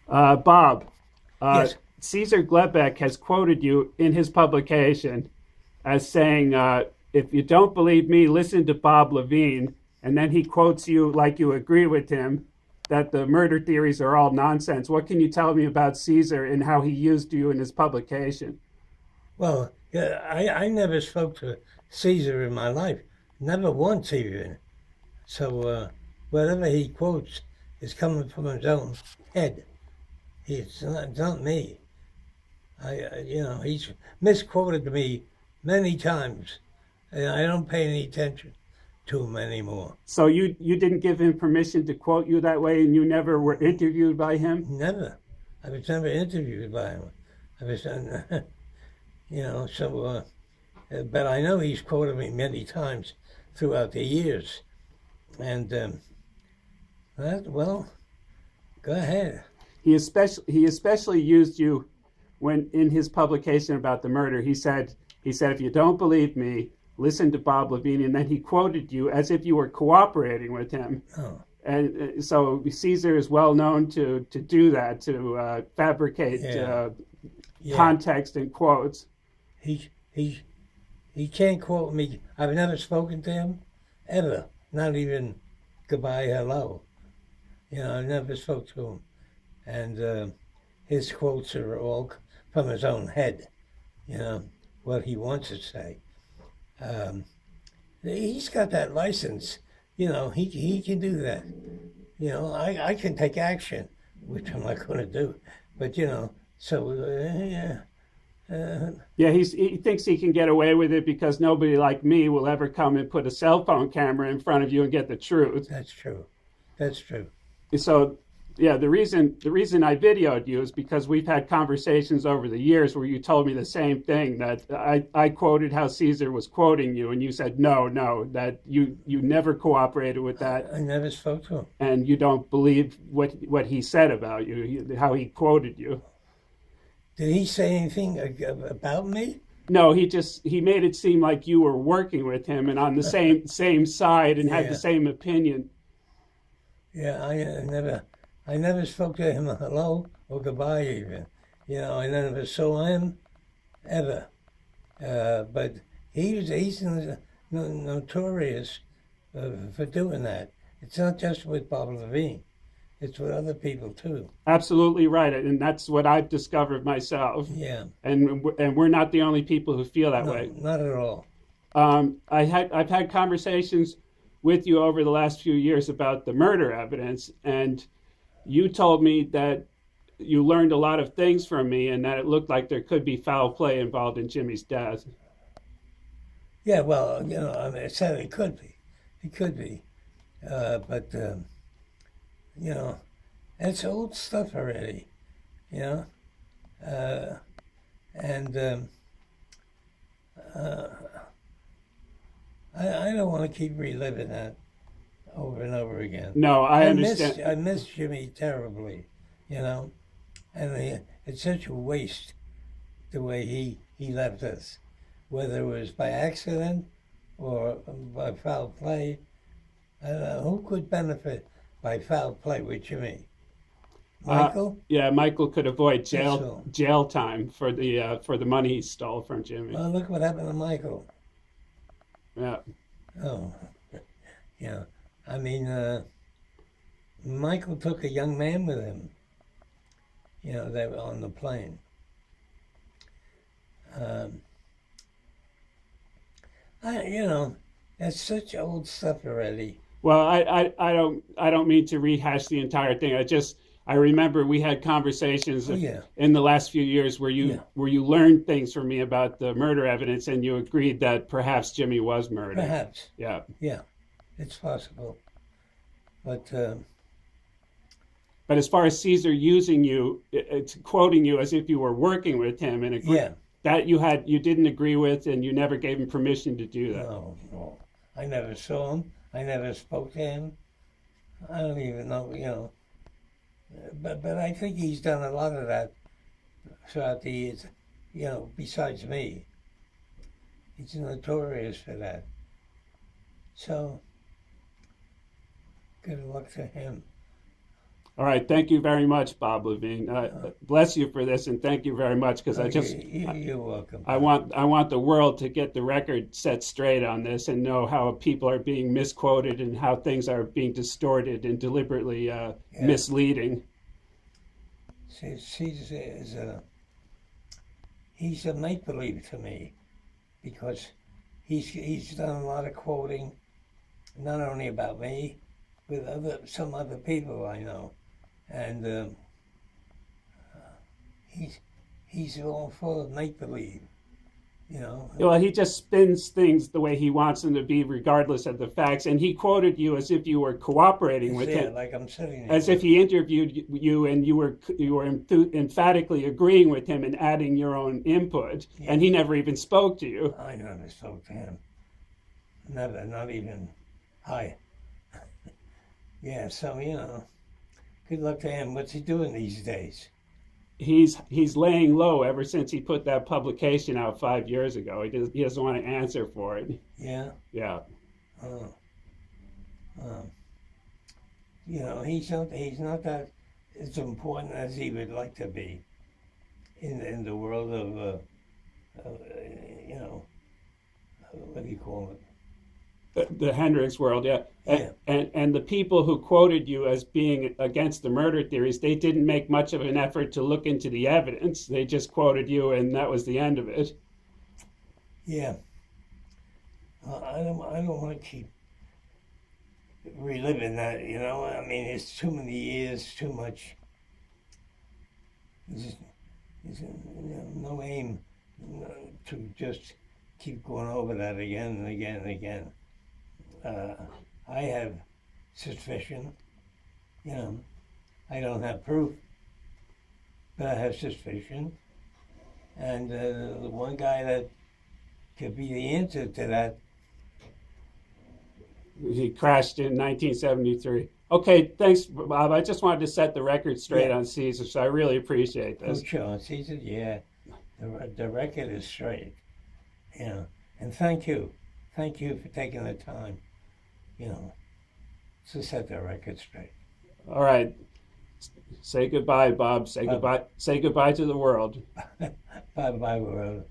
Bob, Yes. Caesar Glebbeek has quoted you in his publication as saying, if you don't believe me, listen to Bob Levine. And then he quotes you like you agree with him that the murder theories are all nonsense. What can you tell me about Caesar and how he used you in his publication? Well, yeah, I never spoke to Caesar in my life, never once even. So whatever he quotes is coming from his own head. It's not me. He's misquoted me many times, and I don't pay any attention to him anymore. So you didn't give him permission to quote you that way, and you never were interviewed by him? Never. I was never interviewed by him. I was, but I know he's quoted me many times throughout the years. And well, go ahead. He especially used you when in his publication about the murder. He said if you don't believe me, listen to Bob Levine, and then he quoted you as if you were cooperating with him. Oh, And so Caesar is well known to do that, to fabricate yeah, yeah. context and quotes. He he he can't quote me. I've never spoken to him ever. Not even goodbye, hello. I never spoke to him, and his quotes are all from his own head. You know what he wants to say. Um, he's got that license. He can do that. I can take action, which I'm not going to do. But so yeah. Yeah, he thinks he can get away with it because nobody like me will ever come and put a cell phone camera in front of you and get the truth. That's true. That's true. So yeah, the reason I videoed you is because we've had conversations over the years where you told me the same thing, that I quoted how Caesar was quoting you, and you said no, that you never cooperated with that, I never spoke to him. and you don't believe what he said about you, how he quoted you. Did he say anything about me? No, he made it seem like you were working with him and on the same side and had the Yeah. same opinion. Yeah, I never spoke to him hello or goodbye even. I never saw him ever. But he's notorious for doing that. It's not just with Bob Levine. It's with other people too. Absolutely right, and that's what I've discovered myself. Yeah. And we're not the only people who feel that No, way. not at all. I've had conversations with you over the last few years about the murder evidence, and you told me that you learned a lot of things from me, and that it looked like there could be foul play involved in Jimmy's death. Yeah, well, I mean, I said it could be. It could be. But, it's old stuff already, you know? Uh, and uh, I don't want to keep reliving that over and over again. No, I understand. I miss Jimmy terribly, you know? And it's such a waste the way he left us, whether it was by accident or by foul play. I don't know who could benefit by foul play with Jimmy. Michael? Yeah, Michael could avoid That's all. jail time for the money he stole from Jimmy. Well, look what happened to Michael. Yeah, Oh, yeah. I mean, Michael took a young man with him. They were on the plane. Um, that's such old stuff already. well, I don't mean to rehash the entire thing. I remember we had conversations Oh yeah, in the last few years where yeah. you learned things from me about the murder evidence, and you agreed that perhaps Jimmy was murdered. Perhaps. Yeah. Yeah, it's possible. But But as far as Caesar using you, it's quoting you as if you were working with him, and yeah, that you didn't agree with, and you never gave him permission to do that. no, no. I never saw him. I never spoke to him. I don't even know. But I think he's done a lot of that throughout the years. Besides me, he's notorious for that. So good luck to him. All right. Thank you very much, Bob Levine. Bless you for this, and thank you very much because You're welcome. I want the world to get the record set straight on this and know how people are being misquoted and how things are being distorted and deliberately misleading. Caesar is he's a make-believe to me because he's done a lot of quoting, not only about me, but some other people I know, and he's all full of make-believe, you know. Well, he just spins things the way he wants them to be, regardless of the facts. And he quoted you as if you were cooperating with him, like I'm sitting there. as if he interviewed you and you were emphatically agreeing with him and adding your own input. Yeah. And he never even spoke to you. I never spoke to him. Never, not even hi. Yeah, so you know, good luck to him. What's he doing these days? He's laying low ever since he put that publication out 5 years ago. He doesn't want to answer for it. Yeah. Yeah. You know, he's not that as important as he would like to be in the world of you know, what do you call it? The Hendrix world, yeah. Yeah. And the people who quoted you as being against the murder theories, they didn't make much of an effort to look into the evidence. They just quoted you, and that was the end of it. Yeah. I don't want to keep reliving that, you know. I mean, it's too many years, too much. There's no aim to just keep going over that again and again and again. I have suspicion, you know. I don't have proof, but I have suspicion. And the one guy that could be the answer to that. He crashed in 1973. Okay, thanks, Bob. I just wanted to set the record straight on Caesar, so I really appreciate this. Oh, sure. Caesar, yeah. The record is straight, you know. And thank you. Thank you for taking the time, you know, to set the record straight. All right. Say goodbye, Bob. Say goodbye to the world. Bye-bye, world.